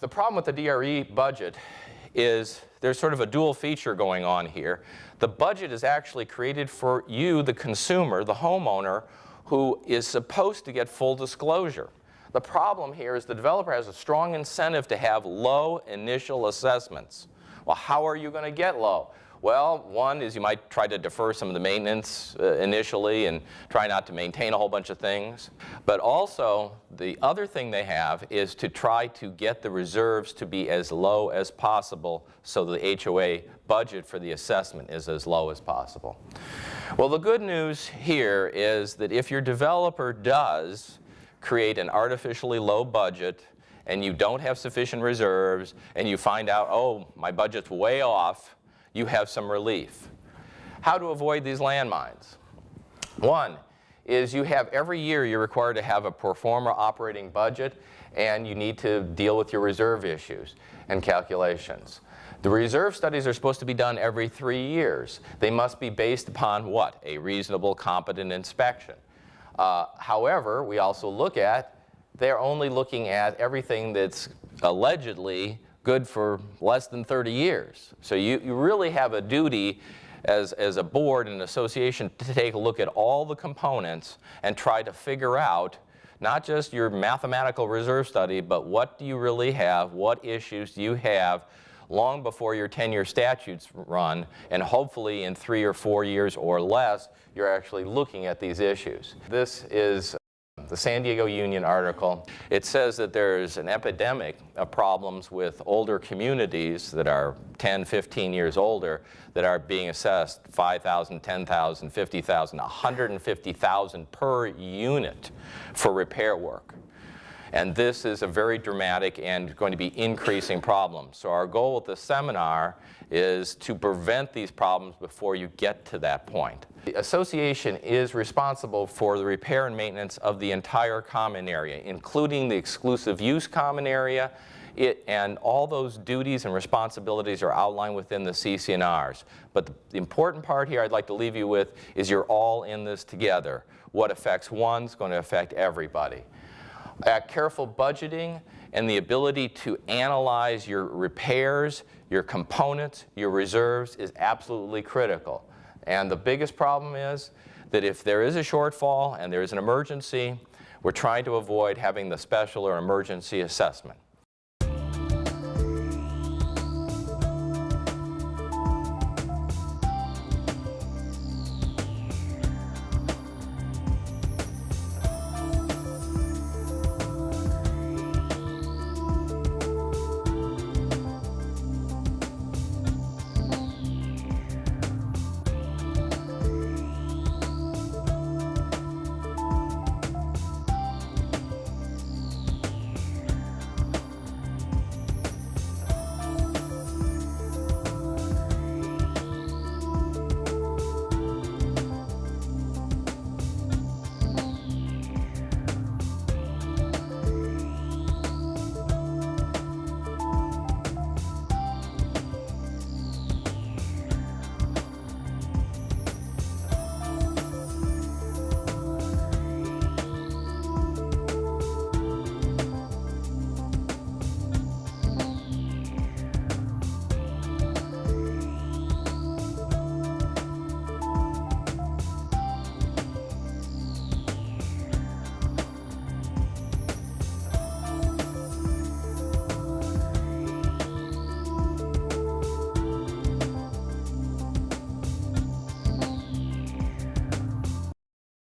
The problem with the DRE budget is there's sort of a dual feature going on here. The budget is actually created for you, the consumer, the homeowner, who is supposed to get full disclosure. The problem here is the developer has a strong incentive to have low initial assessments. Well, how are you going to get low? Well, one is you might try to defer some of the maintenance initially and try not to maintain a whole bunch of things. But also, the other thing they have is to try to get the reserves to be as low as possible so the HOA budget for the assessment is as low as possible. Well, the good news here is that if your developer does create an artificially low budget and you don't have sufficient reserves and you find out, oh, my budget's way off, you have some relief. How to avoid these landmines? One is you have every year you're required to have a pro forma operating budget, and you need to deal with your reserve issues and calculations. The reserve studies are supposed to be done every 3 years. They must be based upon what? A reasonable, competent inspection. However, we also look at, they're only looking at everything that's allegedly good for less than 30 years. So you really have a duty as a board and an association to take a look at all the components and try to figure out not just your mathematical reserve study, but what do you really have, what issues do you have long before your 10-year statutes run, and hopefully in 3 or 4 years or less, you're actually looking at these issues. This is the San Diego Union article. It says that there's an epidemic of problems with older communities that are 10, 15 years older that are being assessed $5,000, $10,000, $50,000, $150,000 per unit for repair work. And this is a very dramatic and going to be increasing problem. So our goal with this seminar is to prevent these problems before you get to that point. The association is responsible for the repair and maintenance of the entire common area, including the exclusive use common area, and all those duties and responsibilities are outlined within the CC&Rs. But the important part here I'd like to leave you with is you're all in this together. What affects one is going to affect everybody. Careful budgeting and the ability to analyze your repairs, your components, your reserves is absolutely critical. And the biggest problem is that if there is a shortfall and there is an emergency, we're trying to avoid having the special or emergency assessment.